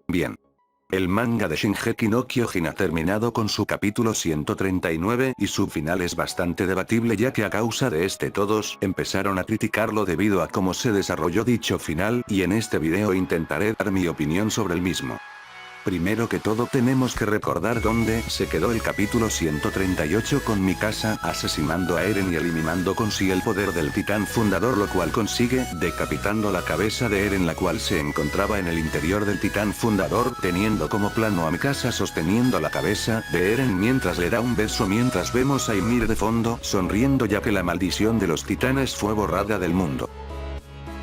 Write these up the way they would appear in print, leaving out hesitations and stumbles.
Bien. El manga de Shingeki no Kyojin ha terminado con su capítulo 139 y su final es bastante debatible, ya que a causa de este todos empezaron a criticarlo debido a cómo se desarrolló dicho final, y en este video intentaré dar mi opinión sobre el mismo. Primero que todo tenemos que recordar dónde se quedó el capítulo 138 con Mikasa asesinando a Eren y eliminando con sí el poder del titán fundador, lo cual consigue decapitando la cabeza de Eren, la cual se encontraba en el interior del titán fundador, teniendo como plano a Mikasa sosteniendo la cabeza de Eren mientras le da un beso, mientras vemos a Ymir de fondo sonriendo, ya que la maldición de los titanes fue borrada del mundo.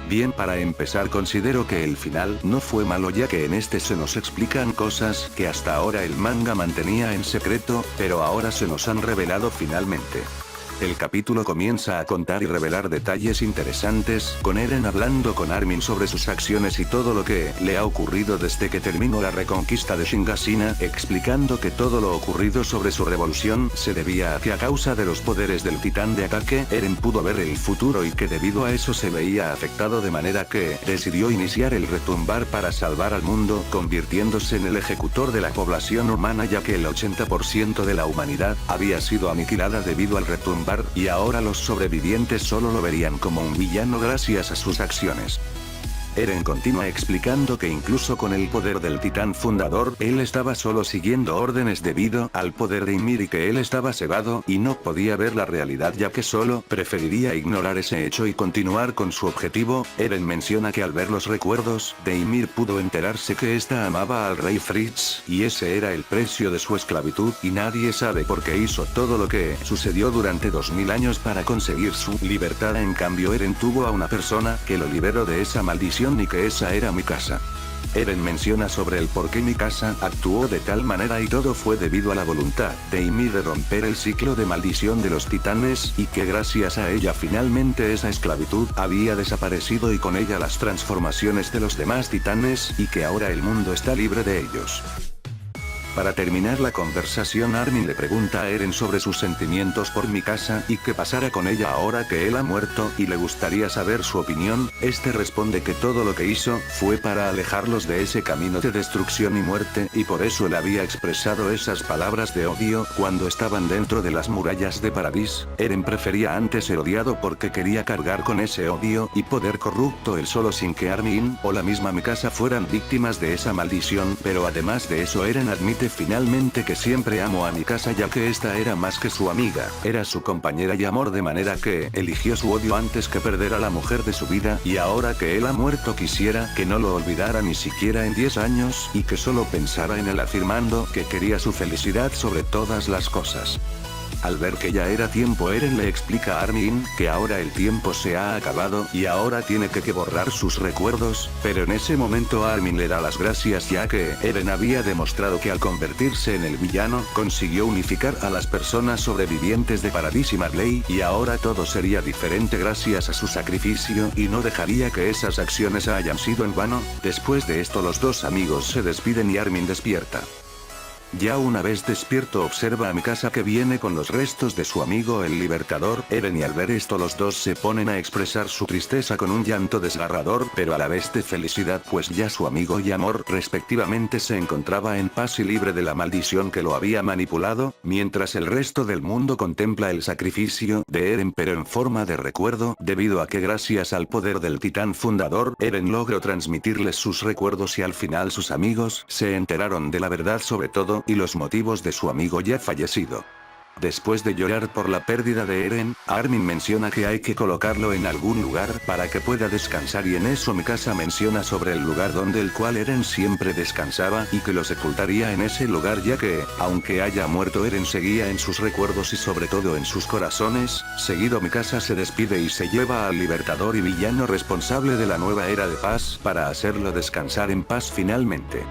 Bien, para empezar considero que el final no fue malo, ya que en este se nos explican cosas que hasta ahora el manga mantenía en secreto, pero ahora se nos han revelado finalmente. El capítulo comienza a contar y revelar detalles interesantes, con Eren hablando con Armin sobre sus acciones y todo lo que le ha ocurrido desde que terminó la reconquista de Shingasina, explicando que todo lo ocurrido sobre su revolución se debía a que a causa de los poderes del titán de ataque, Eren pudo ver el futuro y que debido a eso se veía afectado, de manera que decidió iniciar el retumbar para salvar al mundo, convirtiéndose en el ejecutor de la población humana, ya que el 80% de la humanidad había sido aniquilada debido al retumbar, y ahora los sobrevivientes solo lo verían como un villano gracias a sus acciones. Eren continúa explicando que incluso con el poder del titán fundador, él estaba solo siguiendo órdenes debido al poder de Ymir, y que él estaba cegado y no podía ver la realidad, ya que solo preferiría ignorar ese hecho y continuar con su objetivo. Eren menciona que al ver los recuerdos de Ymir pudo enterarse que ésta amaba al rey Fritz, y ese era el precio de su esclavitud, y nadie sabe por qué hizo todo lo que sucedió durante 2000 años para conseguir su libertad. En cambio, Eren tuvo a una persona que lo liberó de esa maldición, y que esa era Mikasa. Eren menciona sobre el por qué Mikasa actuó de tal manera, y todo fue debido a la voluntad de Ymir de romper el ciclo de maldición de los titanes, y que gracias a ella finalmente esa esclavitud había desaparecido y con ella las transformaciones de los demás titanes, y que ahora el mundo está libre de ellos. Para terminar la conversación, Armin le pregunta a Eren sobre sus sentimientos por Mikasa y qué pasará con ella ahora que él ha muerto, y le gustaría saber su opinión. Este responde que todo lo que hizo fue para alejarlos de ese camino de destrucción y muerte, y por eso él había expresado esas palabras de odio cuando estaban dentro de las murallas de Paradis. Eren prefería antes ser odiado porque quería cargar con ese odio y poder corrupto él solo sin que Armin o la misma Mikasa fueran víctimas de esa maldición, pero además de eso Eren admite finalmente que siempre amó a Mikasa, ya que esta era más que su amiga, era su compañera y amor, de manera que eligió su odio antes que perder a la mujer de su vida, y ahora que él ha muerto quisiera que no lo olvidara ni siquiera en 10 años, y que solo pensara en él, afirmando que quería su felicidad sobre todas las cosas. Al ver que ya era tiempo, Eren le explica a Armin que ahora el tiempo se ha acabado y ahora tiene que borrar sus recuerdos, pero en ese momento Armin le da las gracias, ya que Eren había demostrado que al convertirse en el villano consiguió unificar a las personas sobrevivientes de Paradis y Marley, y ahora todo sería diferente gracias a su sacrificio y no dejaría que esas acciones hayan sido en vano. Después de esto los dos amigos se despiden y Armin despierta. Ya una vez despierto observa a Mikasa que viene con los restos de su amigo el Libertador Eren, y al ver esto los dos se ponen a expresar su tristeza con un llanto desgarrador, pero a la vez de felicidad, pues ya su amigo y amor respectivamente se encontraba en paz y libre de la maldición que lo había manipulado, mientras el resto del mundo contempla el sacrificio de Eren pero en forma de recuerdo, debido a que gracias al poder del titán fundador Eren logró transmitirles sus recuerdos, y al final sus amigos se enteraron de la verdad sobre todo y los motivos de su amigo ya fallecido. Después de llorar por la pérdida de Eren, Armin menciona que hay que colocarlo en algún lugar para que pueda descansar, y en eso Mikasa menciona sobre el lugar donde el cual Eren siempre descansaba y que lo sepultaría en ese lugar, ya que, aunque haya muerto, Eren seguía en sus recuerdos y sobre todo en sus corazones. Seguido Mikasa se despide y se lleva al Libertador y villano responsable de la nueva era de paz para hacerlo descansar en paz finalmente.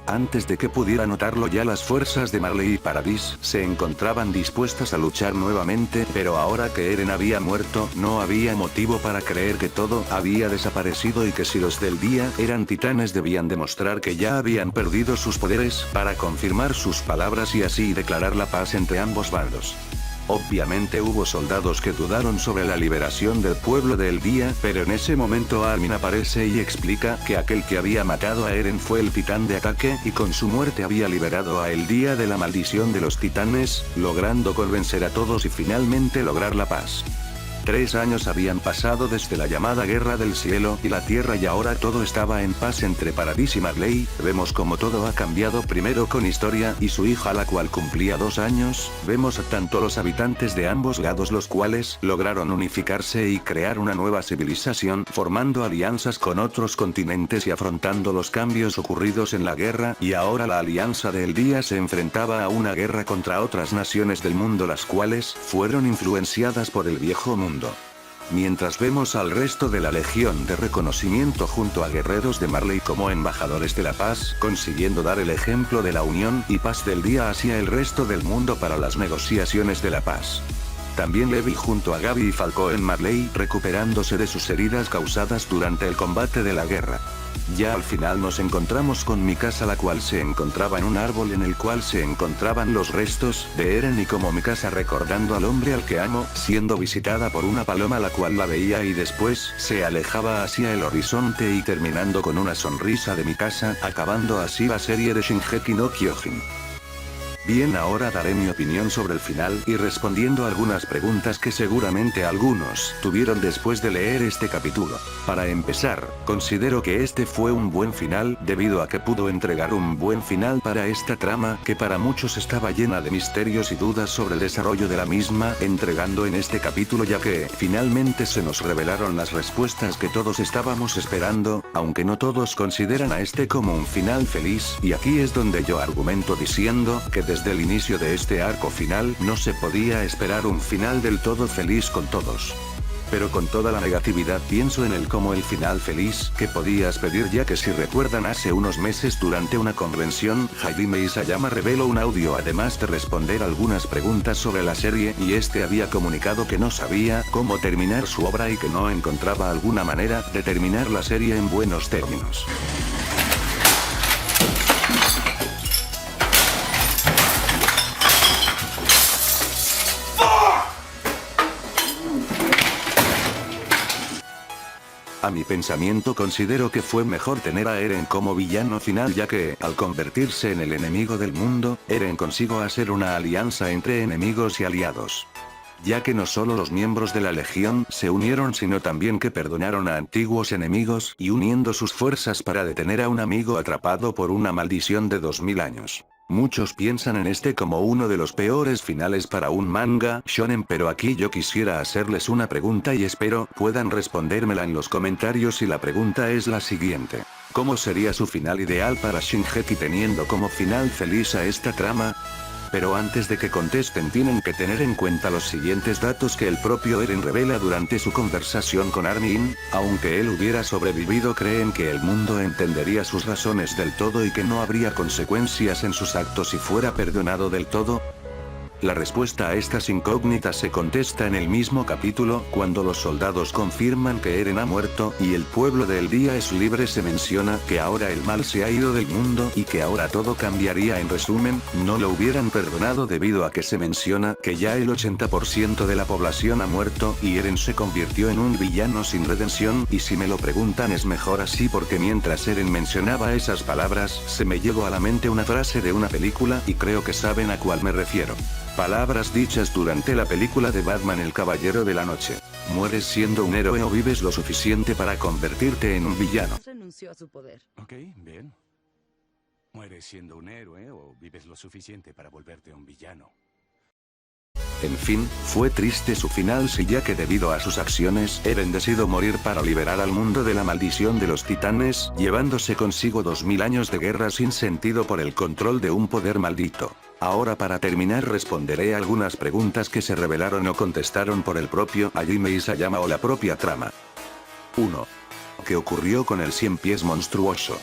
Antes de que pudiera notarlo, ya las fuerzas de Marley y Paradis se encontraban dispuestas a luchar nuevamente, pero ahora que Eren había muerto, no había motivo para creer que todo había desaparecido, y que si los del día eran titanes debían demostrar que ya habían perdido sus poderes para confirmar sus palabras y así declarar la paz entre ambos bandos. Obviamente hubo soldados que dudaron sobre la liberación del pueblo del día, pero en ese momento Armin aparece y explica que aquel que había matado a Eren fue el titán de ataque y con su muerte había liberado a el día de la maldición de los titanes, logrando convencer a todos y finalmente lograr la paz. 3 años habían pasado desde la llamada Guerra del Cielo y la Tierra y ahora todo estaba en paz entre Paradis y Marley. Vemos como todo ha cambiado primero con Historia y su hija la cual cumplía 2 años, vemos a tanto los habitantes de ambos lados los cuales lograron unificarse y crear una nueva civilización formando alianzas con otros continentes y afrontando los cambios ocurridos en la guerra y ahora la alianza del día se enfrentaba a una guerra contra otras naciones del mundo las cuales fueron influenciadas por el viejo mundo. Mientras vemos al resto de la Legión de Reconocimiento junto a guerreros de Marley como embajadores de la paz, consiguiendo dar el ejemplo de la unión y paz del día hacia el resto del mundo para las negociaciones de la paz. También Levi junto a Gaby y Falco en Marley recuperándose de sus heridas causadas durante el combate de la guerra. Ya al final nos encontramos con Mikasa la cual se encontraba en un árbol en el cual se encontraban los restos de Eren y como Mikasa recordando al hombre al que amo, siendo visitada por una paloma la cual la veía y después se alejaba hacia el horizonte y terminando con una sonrisa de Mikasa, acabando así la serie de Shingeki no Kyojin. Bien, ahora daré mi opinión sobre el final y respondiendo algunas preguntas que seguramente algunos tuvieron después de leer este capítulo. Para empezar, considero que este fue un buen final debido a que pudo entregar un buen final para esta trama que para muchos estaba llena de misterios y dudas sobre el desarrollo de la misma, entregando en este capítulo ya que finalmente se nos revelaron las respuestas que todos estábamos esperando, aunque no todos consideran a este como un final feliz y aquí es donde yo argumento diciendo que desde el inicio de este arco final no se podía esperar un final del todo feliz con todos. Pero con toda la negatividad pienso en él como el final feliz que podías pedir ya que si recuerdan hace unos meses durante una convención Hajime Isayama reveló un audio además de responder algunas preguntas sobre la serie y este había comunicado que no sabía cómo terminar su obra y que no encontraba alguna manera de terminar la serie en buenos términos. A mi pensamiento considero que fue mejor tener a Eren como villano final ya que, al convertirse en el enemigo del mundo, Eren consiguió hacer una alianza entre enemigos y aliados. Ya que no solo los miembros de la Legión se unieron sino también que perdonaron a antiguos enemigos y uniendo sus fuerzas para detener a un amigo atrapado por una maldición de 2000 años. Muchos piensan en este como uno de los peores finales para un manga shonen pero aquí yo quisiera hacerles una pregunta y espero puedan respondérmela en los comentarios y la pregunta es la siguiente. ¿Cómo sería su final ideal para Shingeki teniendo como final feliz a esta trama? Pero antes de que contesten tienen que tener en cuenta los siguientes datos que el propio Eren revela durante su conversación con Armin, aunque él hubiera sobrevivido creen que el mundo entendería sus razones del todo y que no habría consecuencias en sus actos si fuera perdonado del todo. La respuesta a estas incógnitas se contesta en el mismo capítulo, cuando los soldados confirman que Eren ha muerto y el pueblo del día es libre se menciona que ahora el mal se ha ido del mundo y que ahora todo cambiaría en resumen, no lo hubieran perdonado debido a que se menciona que ya el 80% de la población ha muerto y Eren se convirtió en un villano sin redención y si me lo preguntan es mejor así porque mientras Eren mencionaba esas palabras se me llegó a la mente una frase de una película y creo que saben a cuál me refiero. Palabras dichas durante la película de Batman El Caballero de la Noche. ¿Mueres siendo un héroe o vives lo suficiente para convertirte en un villano? Renunció a su poder. Ok, bien. ¿Mueres siendo un héroe o vives lo suficiente para volverte un villano? En fin, fue triste su final si ya que debido a sus acciones Eren decidió morir para liberar al mundo de la maldición de los titanes, llevándose consigo 2000 años de guerra sin sentido por el control de un poder maldito. Ahora para terminar responderé algunas preguntas que se revelaron o contestaron por el propio Hajime Isayama o la propia trama. 1. ¿Qué ocurrió con el 100 pies monstruoso?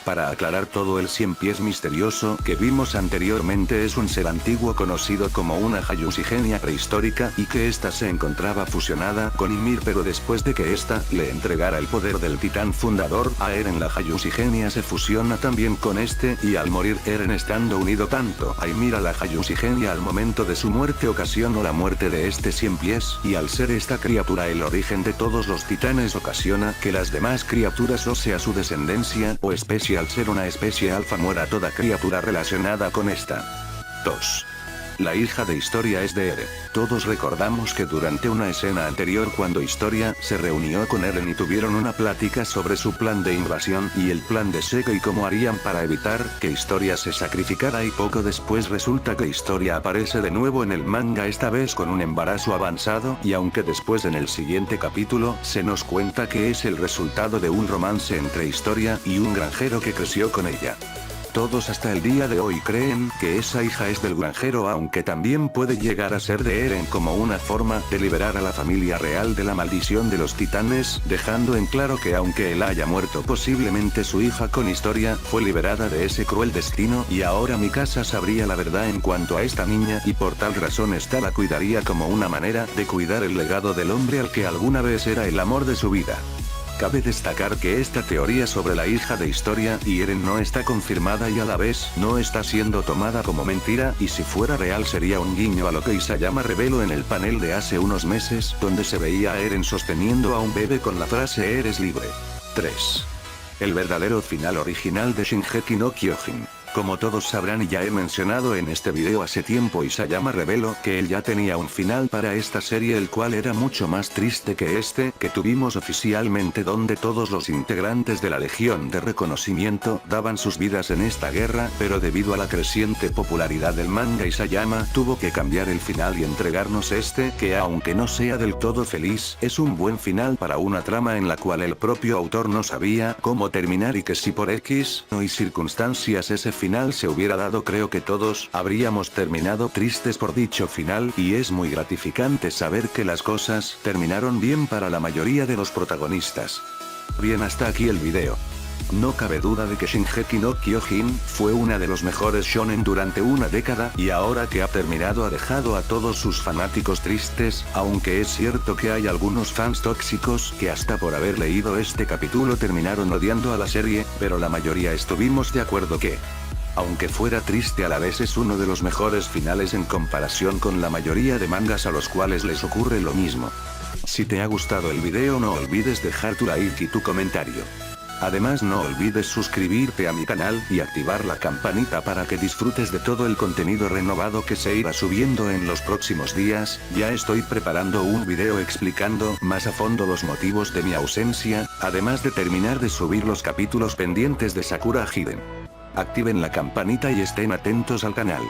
Para aclarar todo, el 100 pies misterioso que vimos anteriormente es un ser antiguo conocido como una Hayushigenia prehistórica y que ésta se encontraba fusionada con Ymir, pero después de que ésta le entregara el poder del titán fundador a Eren, la Hayushigenia se fusiona también con este y al morir Eren, estando unido tanto a Ymir a la Hayushigenia al momento de su muerte, ocasionó la muerte de este 100 pies y al ser esta criatura el origen de todos los titanes, ocasiona que las demás criaturas, o sea su descendencia o especie, al ser una especie alfa, muera toda criatura relacionada con esta. 2. La hija de Historia es de Eren. Todos recordamos que durante una escena anterior, cuando Historia se reunió con Eren y tuvieron una plática sobre su plan de invasión y el plan de Sega y cómo harían para evitar que Historia se sacrificara, y poco después resulta que Historia aparece de nuevo en el manga, esta vez con un embarazo avanzado, y aunque después en el siguiente capítulo se nos cuenta que es el resultado de un romance entre Historia y un granjero que creció con ella. Todos hasta el día de hoy creen que esa hija es del granjero, aunque también puede llegar a ser de Eren, como una forma de liberar a la familia real de la maldición de los titanes, dejando en claro que aunque él haya muerto, posiblemente su hija con Historia fue liberada de ese cruel destino, y ahora Mikasa sabría la verdad en cuanto a esta niña, y por tal razón esta la cuidaría como una manera de cuidar el legado del hombre al que alguna vez era el amor de su vida. Cabe destacar que esta teoría sobre la hija de Historia y Eren no está confirmada y a la vez no está siendo tomada como mentira, y si fuera real sería un guiño a lo que Isayama reveló en el panel de hace unos meses, donde se veía a Eren sosteniendo a un bebé con la frase "eres libre". 3. El verdadero final original de Shingeki no Kyojin. Como todos sabrán y ya he mencionado en este video hace tiempo, Isayama reveló que él ya tenía un final para esta serie, el cual era mucho más triste que este que tuvimos oficialmente, donde todos los integrantes de la Legión de Reconocimiento daban sus vidas en esta guerra, pero debido a la creciente popularidad del manga, Isayama tuvo que cambiar el final y entregarnos este, que aunque no sea del todo feliz, es un buen final para una trama en la cual el propio autor no sabía cómo terminar, y que si por X o Y circunstancias ese final se hubiera dado, creo que todos habríamos terminado tristes por dicho final, y es muy gratificante saber que las cosas terminaron bien para la mayoría de los protagonistas. Bien, hasta aquí el video. No cabe duda de que Shingeki no Kyojin fue una de los mejores shonen durante una década, y ahora que ha terminado ha dejado a todos sus fanáticos tristes, aunque es cierto que hay algunos fans tóxicos que hasta por haber leído este capítulo terminaron odiando a la serie, pero la mayoría estuvimos de acuerdo que, aunque fuera triste, a la vez es uno de los mejores finales en comparación con la mayoría de mangas a los cuales les ocurre lo mismo. Si te ha gustado el video, no olvides dejar tu like y tu comentario. Además, no olvides suscribirte a mi canal y activar la campanita para que disfrutes de todo el contenido renovado que se irá subiendo en los próximos días. Ya estoy preparando un video explicando más a fondo los motivos de mi ausencia, además de terminar de subir los capítulos pendientes de Sakura Hiden. Activen la campanita y estén atentos al canal.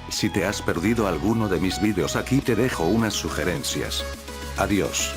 Si te has perdido alguno de mis vídeos, aquí te dejo unas sugerencias. Adiós.